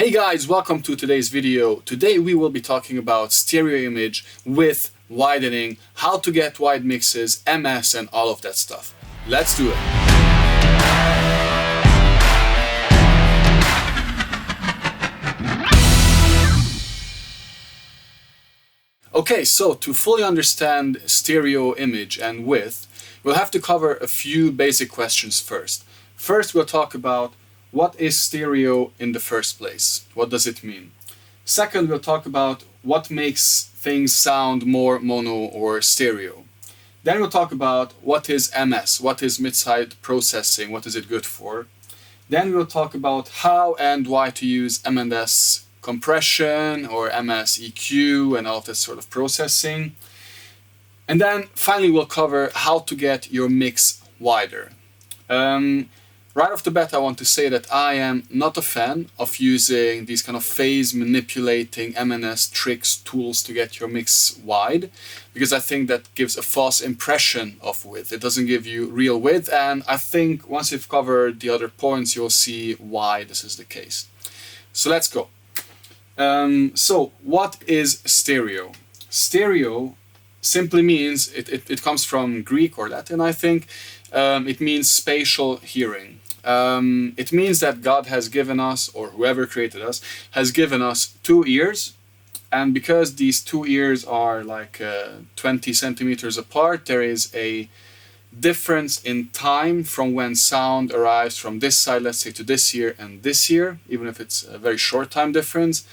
Hey guys, welcome to today's video. Today we will be talking about stereo image with widening, how to get wide mixes, MS and all of that stuff. Let's do it. Okay, so to fully understand stereo image and width, we'll have to cover a few basic questions first. First, we'll talk about what is stereo in the first place? What does it mean? Second, we'll talk about what makes things sound more mono or stereo. Then we'll talk about what is MS, what is mid-side processing, what is it good for. Then we'll talk about how and why to use M&S compression or MS EQ and all of that sort of processing. And then finally we'll cover how to get your mix wider. Right off the bat, I want to say that I am not a fan of using these kind of phase manipulating M&S tricks, tools to get your mix wide, because I think that gives a false impression of width. It doesn't give you real width, and I think once you've covered the other points, you'll see why this is the case. So let's go. So what is stereo? Stereo simply means, it comes from Greek or Latin, I think. It means spatial hearing. It means that God has given us, or whoever created us, has given us two ears, and because these two ears are like 20 centimeters apart, there is a difference in time from when sound arrives from this side, let's say, to this ear and this ear, even if it's a very short time difference.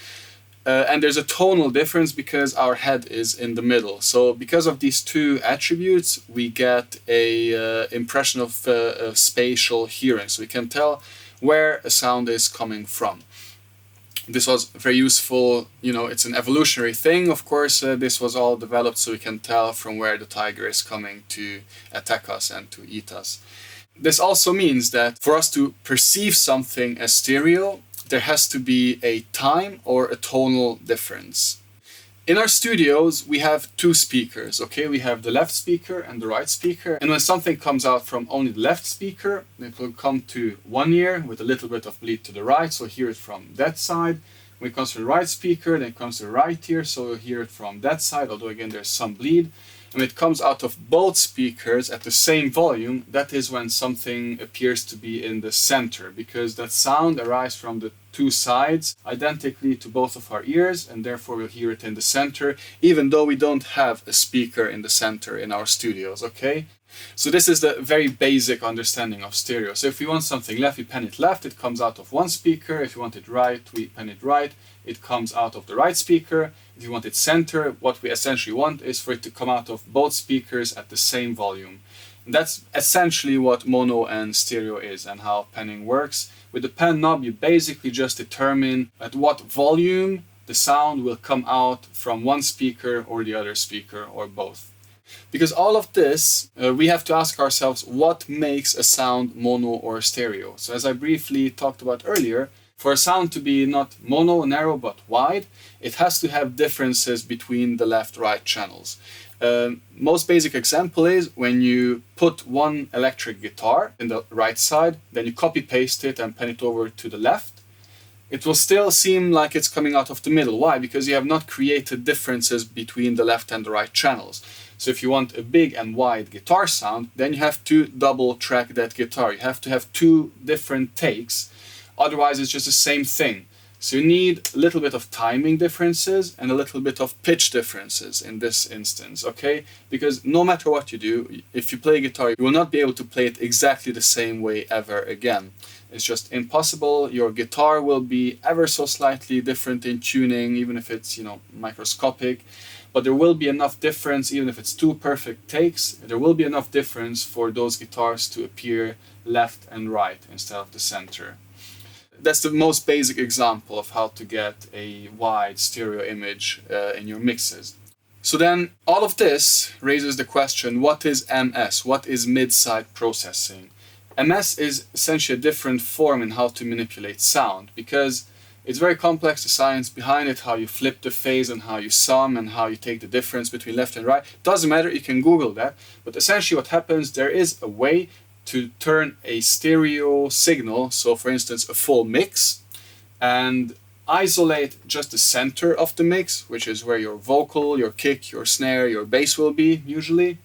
And there's a tonal difference because our head is in the middle. So because of these two attributes, we get a impression of spatial hearing. So we can tell where a sound is coming from. This was very useful, it's an evolutionary thing, of course. This was all developed so we can tell from where the tiger is coming to attack us and to eat us. This also means that for us to perceive something as stereo, there has to be a time or a tonal difference. In our studios, we have two speakers, okay? We have the left speaker and the right speaker. And when something comes out from only the left speaker, it will come to one ear with a little bit of bleed to the right, so hear it from that side. When it comes to the right speaker, then it comes to the right ear, so you'll hear it from that side, although again there's some bleed. And when it comes out of both speakers at the same volume, that is when something appears to be in the center, because that sound arises from the two sides identically to both of our ears, and therefore we'll hear it in the center, even though we don't have a speaker in the center in our studios, okay? So this is the very basic understanding of stereo. So if we want something left, we pan it left, it comes out of one speaker. If you want it right, we pan it right, it comes out of the right speaker. If you want it center, what we essentially want is for it to come out of both speakers at the same volume. And that's essentially what mono and stereo is and how panning works. With the pan knob, you basically just determine at what volume the sound will come out from one speaker or the other speaker or both. Because all of this, we have to ask ourselves what makes a sound mono or stereo. So as I briefly talked about earlier, for a sound to be not mono, narrow, but wide, it has to have differences between the left-right channels. Most basic example is when you put one electric guitar in the right side, then you copy-paste it and pan it over to the left. It will still seem like it's coming out of the middle. Why? Because you have not created differences between the left and the right channels. So if you want a big and wide guitar sound, then you have to double track that guitar. You have to have two different takes. Otherwise, it's just the same thing. So you need a little bit of timing differences and a little bit of pitch differences in this instance, okay? Because no matter what you do, if you play guitar, you will not be able to play it exactly the same way ever again. It's just impossible. Your guitar will be ever so slightly different in tuning, even if it's, microscopic. But there will be enough difference, even if it's two perfect takes, there will be enough difference for those guitars to appear left and right instead of the center. That's the most basic example of how to get a wide stereo image in your mixes. So then all of this raises the question, what is MS? What is mid-side processing? MS is essentially a different form in how to manipulate sound, because it's very complex, the science behind it, how you flip the phase and how you sum and how you take the difference between left and right. Doesn't matter, you can Google that. But essentially what happens, there is a way to turn a stereo signal, so for instance a full mix, and isolate just the center of the mix, which is where your vocal, your kick, your snare, your bass will be usually,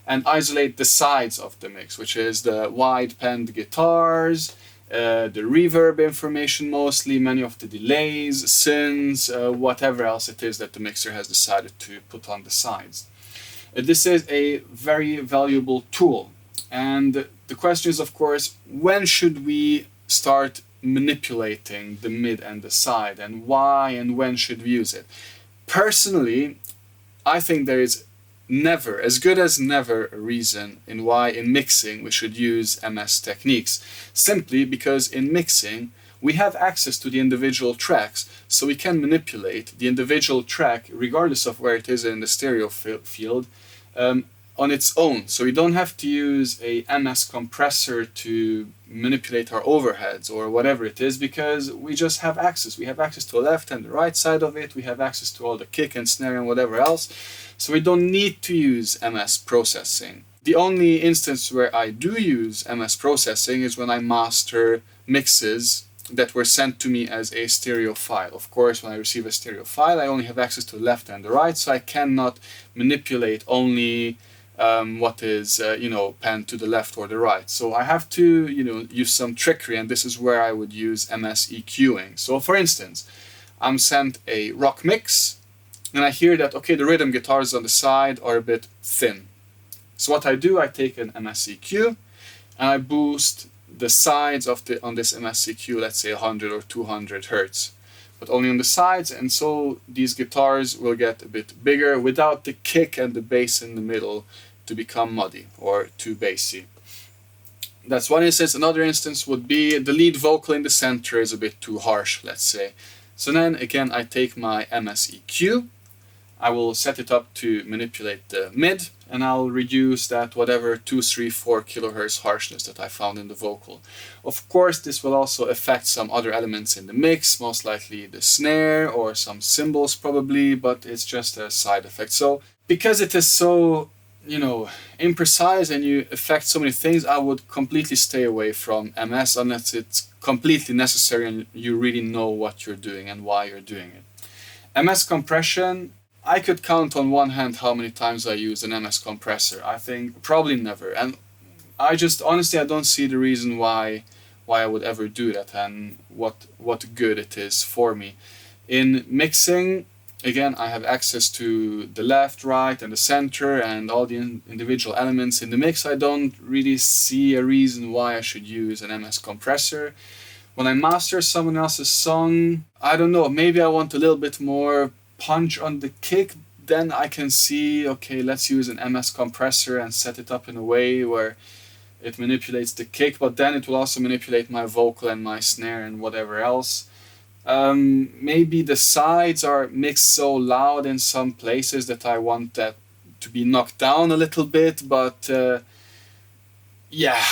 and isolate the sides of the mix, which is the wide penned guitars, the reverb information mostly, many of the delays, synths, whatever else it is that the mixer has decided to put on the sides. This is a very valuable tool, and the question is, of course, when should we start manipulating the mid and the side, and why and when should we use it? Personally, I think there is never, as good as never, a reason in why in mixing we should use MS techniques. Simply because in mixing we have access to the individual tracks, so we can manipulate the individual track regardless of where it is in the stereo field on its own. So we don't have to use a MS compressor to manipulate our overheads or whatever it is, because we just have access. We have access to the left and the right side of it. We have access to all the kick and snare and whatever else. So we don't need to use MS processing. The only instance where I do use MS processing is when I master mixes that were sent to me as a stereo file. Of course, when I receive a stereo file, I only have access to the left and the right, so I cannot manipulate only what is panned to the left or the right. So I have to use some trickery, and this is where I would use MS EQing. So for instance, I'm sent a rock mix, and I hear that, okay, the rhythm guitars on the side are a bit thin. So what I do, I take an MS EQ and I boost the sides on this MS EQ, let's say 100 or 200 hertz, but only on the sides, and so these guitars will get a bit bigger without the kick and the bass in the middle to become muddy or too bassy. That's one instance. Another instance would be the lead vocal in the center is a bit too harsh, let's say. So then again I take my MS EQ, I will set it up to manipulate the mid, and I'll reduce that whatever 2, 3, 4 kilohertz harshness that I found in the vocal. Of course, this will also affect some other elements in the mix, most likely the snare or some cymbals probably, but it's just a side effect. So because it is so imprecise and you affect so many things, I would completely stay away from MS unless it's completely necessary and you really know what you're doing and why you're doing it. MS compression, I could count on one hand how many times I use an MS compressor. I think probably never, and I just honestly I don't see the reason why I would ever do that and what good it is for me. In mixing, again, I have access to the left, right and the center and all the individual elements in the mix. I don't really see a reason why I should use an MS compressor. When I master someone else's song, I don't know, maybe I want a little bit more punch on the kick, then I can see, okay, let's use an MS compressor and set it up in a way where it manipulates the kick, but then it will also manipulate my vocal and my snare and whatever else. Maybe the sides are mixed so loud in some places that I want that to be knocked down a little bit, but yeah,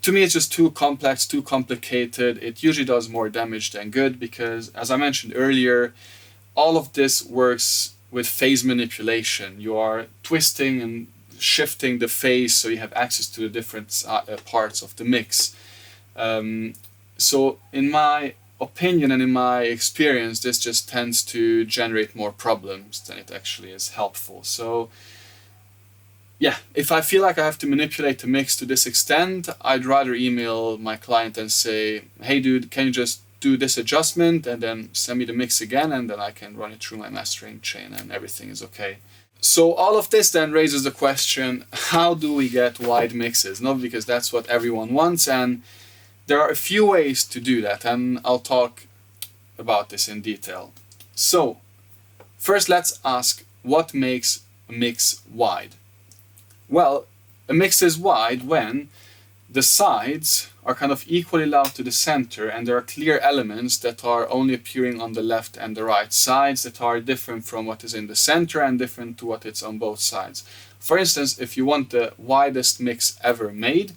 to me it's just too complex, too complicated. It usually does more damage than good because, as I mentioned earlier, all of this works with phase manipulation. You are twisting and shifting the phase so you have access to the different parts of the mix. So in my opinion and in my experience, this just tends to generate more problems than it actually is helpful. So yeah, if I feel like I have to manipulate the mix to this extent, I'd rather email my client and say, hey dude, can you just do this adjustment and then send me the mix again, and then I can run it through my mastering chain and everything is okay. So all of this then raises the question, how do we get wide mixes? Not because that's what everyone wants, and there are a few ways to do that, and I'll talk about this in detail. So first let's ask, what makes a mix wide? Well, a mix is wide when the sides are kind of equally loud to the center and there are clear elements that are only appearing on the left and the right sides that are different from what is in the center and different to what is on both sides. For instance, if you want the widest mix ever made,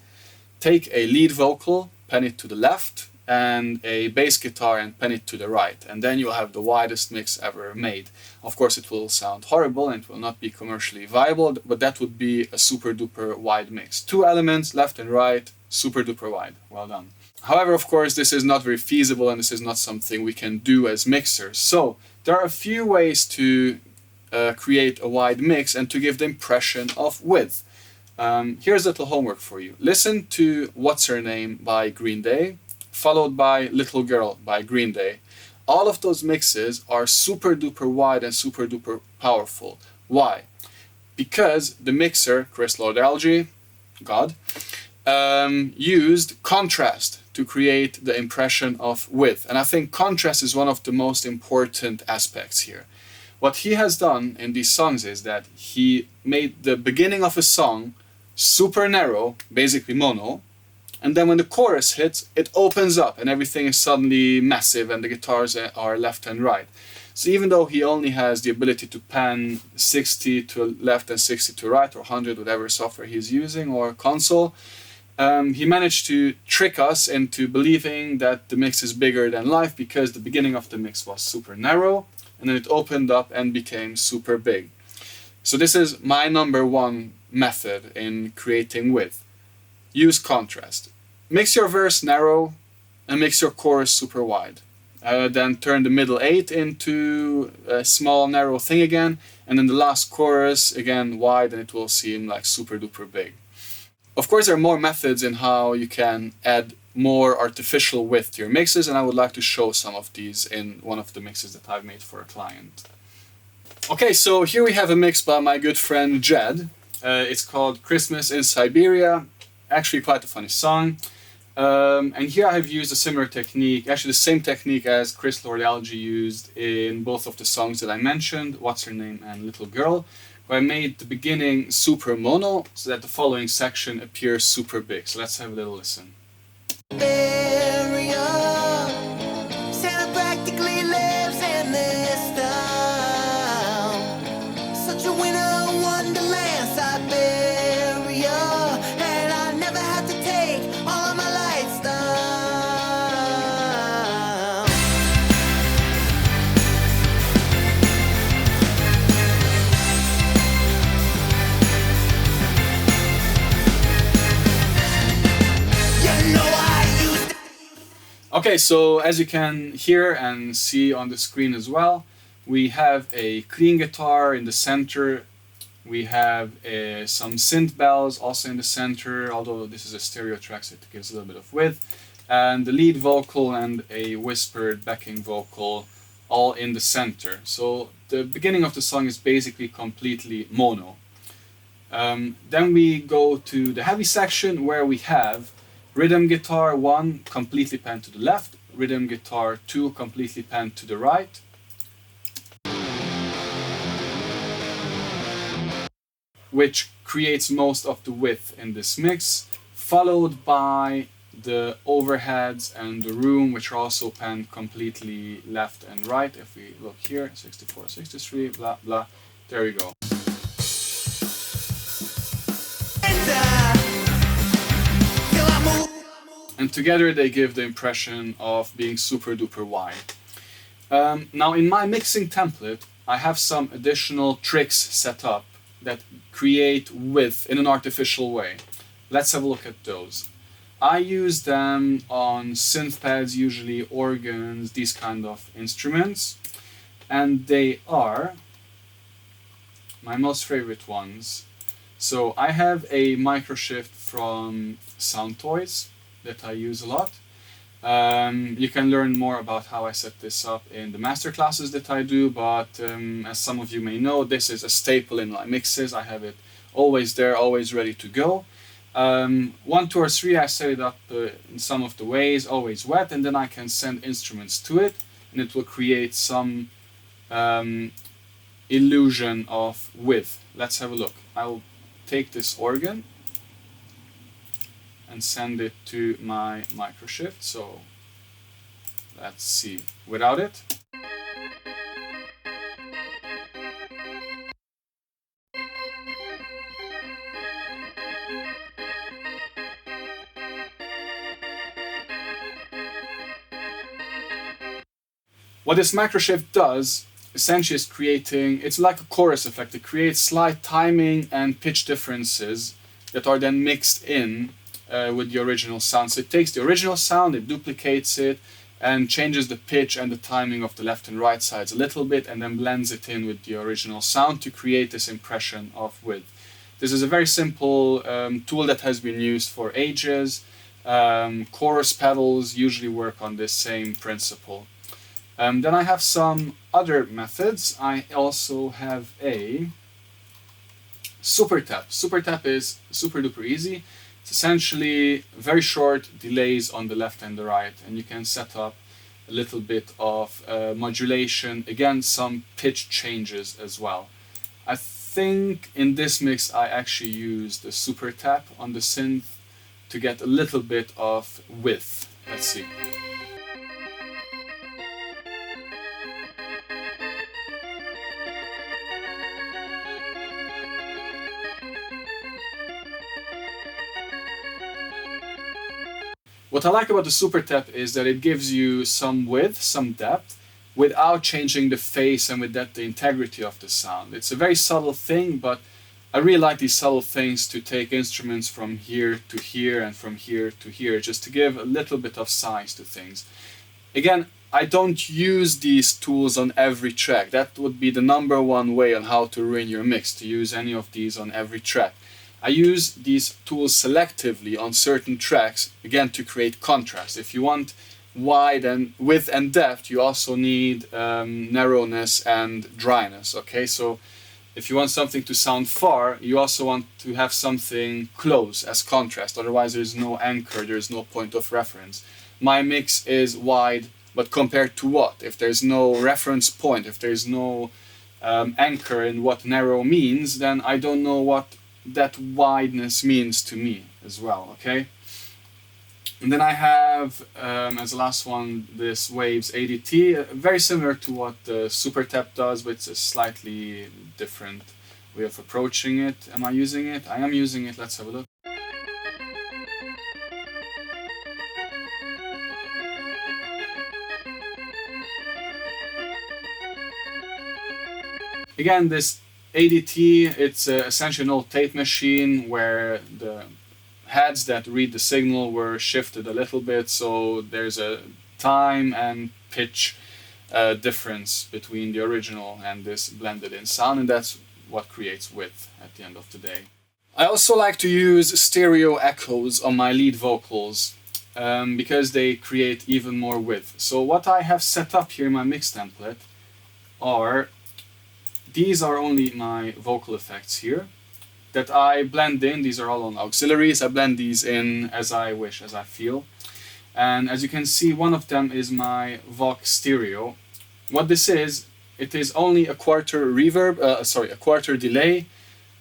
take a lead vocal, pen it to the left, and a bass guitar and pen it to the right, and then you'll have the widest mix ever made. Of course it will sound horrible and it will not be commercially viable, but that would be a super duper wide mix. Two elements, left and right, super duper wide. Well done. However, of course, this is not very feasible and this is not something we can do as mixers. So there are a few ways to create a wide mix and to give the impression of width. Here's a little homework for you. Listen to What's Her Name by Green Day, followed by Little Girl by Green Day. All of those mixes are super duper wide and super duper powerful. Why? Because the mixer, Chris Lord-Alge, God, used contrast to create the impression of width. And I think contrast is one of the most important aspects here. What he has done in these songs is that he made the beginning of a song super narrow, basically mono, and then when the chorus hits, it opens up and everything is suddenly massive and the guitars are left and right. So even though he only has the ability to pan 60 to left and 60 to right, or 100, whatever software he's using, or console, he managed to trick us into believing that the mix is bigger than life because the beginning of the mix was super narrow and then it opened up and became super big. So this is my number one method in creating width. Use contrast. Mix your verse narrow and mix your chorus super wide. Then turn the middle 8 into a small narrow thing again, and then the last chorus again wide, and it will seem like super duper big. Of course, there are more methods in how you can add more artificial width to your mixes, and I would like to show some of these in one of the mixes that I've made for a client. Okay, so here we have a mix by my good friend Jed. It's called Christmas in Siberia. Actually quite a funny song. And here I have used a similar technique, actually the same technique as Chris Lord-Alge used in both of the songs that I mentioned, What's Her Name and Little Girl, where I made the beginning super mono so that the following section appears super big. So let's have a little listen. Santa practically lives in this town. Such a winter wonderland, Siberia, and I never have to take all of my lights down. You know I used to. Okay, so as you can hear and see on the screen as well, we have a clean guitar in the center. We have some synth bells also in the center, although this is a stereo track, so it gives a little bit of width. And the lead vocal and a whispered backing vocal all in the center. So the beginning of the song is basically completely mono. Then we go to the heavy section where we have rhythm guitar 1 completely panned to the left, rhythm guitar 2 completely panned to the right, which creates most of the width in this mix, followed by the overheads and the room, which are also panned completely left and right. If we look here, 64, 63, blah, blah, there we go. And together they give the impression of being super duper wide. Now in my mixing template, I have some additional tricks set up that create width in an artificial way. Let's have a look at those. I use them on synth pads, usually organs, these kind of instruments. And they are my most favorite ones. So I have a microshift from Soundtoys that I use a lot. You can learn more about how I set this up in the masterclasses that I do, but as some of you may know, this is a staple in my mixes. I have it always there, always ready to go. 1, 2, or 3, I set it up in some of the ways, always wet, and then I can send instruments to it, and it will create some illusion of width. Let's have a look. I'll take this organ and send it to my microshift. So let's see without it. What this microshift does essentially is creating, it's like a chorus effect. It creates slight timing and pitch differences that are then mixed in with the original sound. So it takes the original sound, it duplicates it, and changes the pitch and the timing of the left and right sides a little bit, and then blends it in with the original sound to create this impression of width. This is a very simple tool that has been used for ages. Chorus pedals usually work on this same principle. Then I have some other methods. I also have a super tap. Super tap is super duper easy. It's essentially very short delays on the left and the right, and you can set up a little bit of modulation, again some pitch changes as well. I think in this mix I actually used the super tap on the synth to get a little bit of width. Let's see. What I like about the super tap is that it gives you some width, some depth, without changing the face and with that the integrity of the sound. It's a very subtle thing, but I really like these subtle things to take instruments from here to here and from here to here, just to give a little bit of size to things. Again, I don't use these tools on every track. That would be the number one way on how to ruin your mix, to use any of these on every track. I use these tools selectively on certain tracks, again to create contrast. If you want wide and width and depth, you also need narrowness and dryness. Okay, so if you want something to sound far, you also want to have something close as contrast. Otherwise, there's no anchor, there's no point of reference. My mix is wide, but compared to what? If there's no reference point, if there's no anchor in what narrow means, then I don't know what that wideness means to me as well, okay? And then I have, as the last one, this Waves ADT, very similar to what the Super Tap does, but it's a slightly different way of approaching it. Am I using it? I am using it, let's have a look. Again, this ADT, it's essentially an old tape machine where the heads that read the signal were shifted a little bit, so there's a time and pitch difference between the original and this blended in sound, and that's what creates width at the end of the day. I also like to use stereo echoes on my lead vocals because they create even more width. So what I have set up here in my mix template are, these are only my vocal effects here that I blend in. These are all on auxiliaries. I blend these in as I wish, as I feel. And as you can see, one of them is my Vox stereo. What this is, it is only a quarter reverb, a quarter delay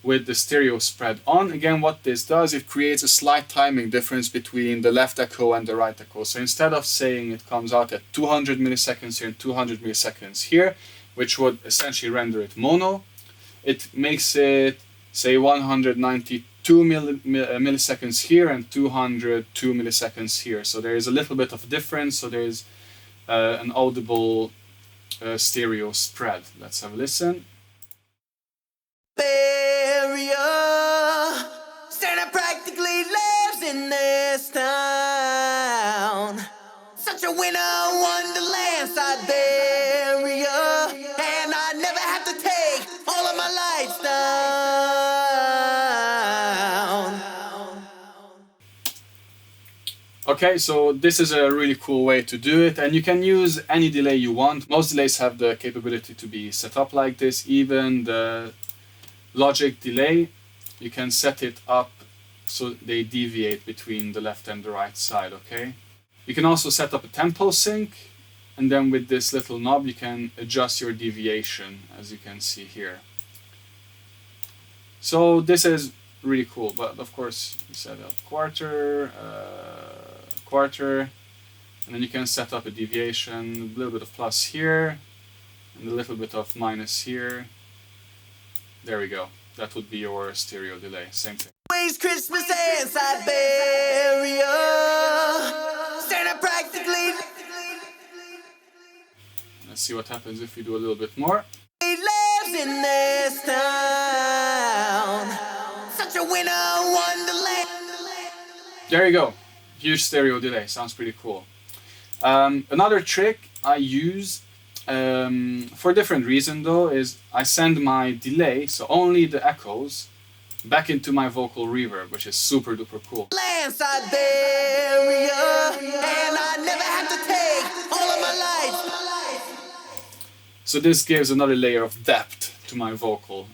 with the stereo spread on. Again, what this does, it creates a slight timing difference between the left echo and the right echo. So instead of saying it comes out at 200 milliseconds here and 200 milliseconds here, which would essentially render it mono, it makes it, say, 192 milliseconds here and 202 milliseconds here. So there is a little bit of difference, so there is an audible stereo spread. Let's have a listen. Barrier, Santa practically lives in this town. Such a winter wonderland, Siberia, and I never have to take all of my lights down. Okay, so this is a really cool way to do it, and you can use any delay you want. Most delays have the capability to be set up like this. Even the Logic delay, you can set it up so they deviate between the left and the right side, okay? You can also set up a tempo sync, and then with this little knob you can adjust your deviation, as you can see here. So this is really cool, but of course you set up quarter, and then you can set up a deviation, a little bit of plus here, and a little bit of minus here. There we go. That would be your stereo delay. Same thing. Waste Christmas and Siberia. Santa practically. Let's see what happens if we do a little bit more. He lives in this town. Such a winter wonderland. There you go. Huge stereo delay. Sounds pretty cool. Another trick I use for a different reason though is I send my delay, so only the echoes, back into my vocal reverb, which is super duper cool. Land Siberia, and I never have to take all of my life. So this gives another layer of depth to my vocal.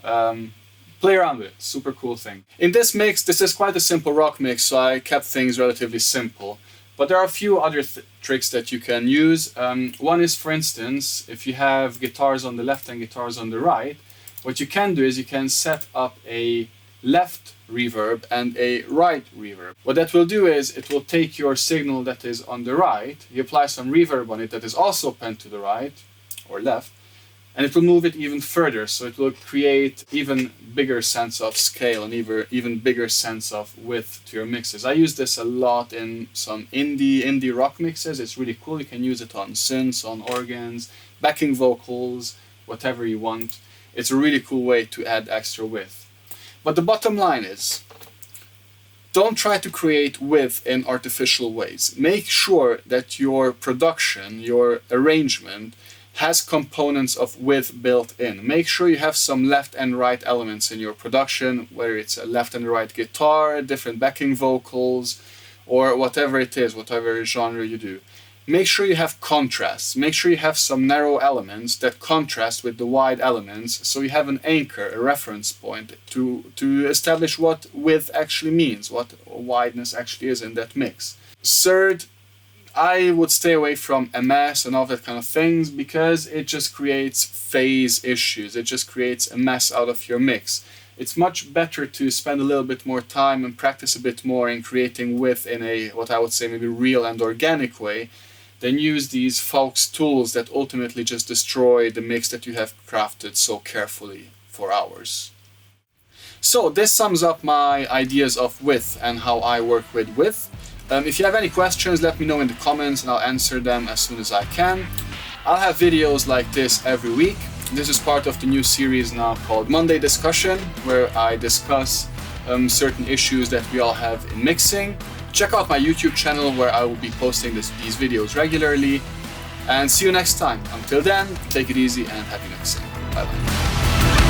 Play around with it, super cool thing. In this mix, this is quite a simple rock mix, so I kept things relatively simple. But there are a few other tricks that you can use. One is, for instance, if you have guitars on the left and guitars on the right, what you can do is you can set up a left reverb and a right reverb. What that will do is it will take your signal that is on the right, you apply some reverb on it that is also penned to the right or left, and it will move it even further, so it will create even bigger sense of scale and even bigger sense of width to your mixes. I use this a lot in some indie rock mixes. It's really cool. You can use it on synths, on organs, backing vocals, whatever you want. It's a really cool way to add extra width. But the bottom line is, don't try to create width in artificial ways. Make sure that your production, your arrangement, has components of width built in. Make sure you have some left and right elements in your production, whether it's a left and right guitar, different backing vocals, or whatever it is, whatever genre you do. Make sure you have contrasts. Make sure you have some narrow elements that contrast with the wide elements, so you have an anchor, a reference point to establish what width actually means, what wideness actually is in that mix. Third, I would stay away from MS and all that kind of things, because it just creates phase issues. It just creates a mess out of your mix. It's much better to spend a little bit more time and practice a bit more in creating width in a, what I would say, maybe real and organic way, than use these false tools that ultimately just destroy the mix that you have crafted so carefully for hours. So this sums up my ideas of width and how I work with width. If you have any questions, let me know in the comments and I'll answer them as soon as I can. I'll have videos like this every week. This is part of the new series now called Monday Discussion, where I discuss certain issues that we all have in mixing. Check out my YouTube channel where I will be posting these videos regularly. And see you next time. Until then, take it easy and happy mixing. Bye bye.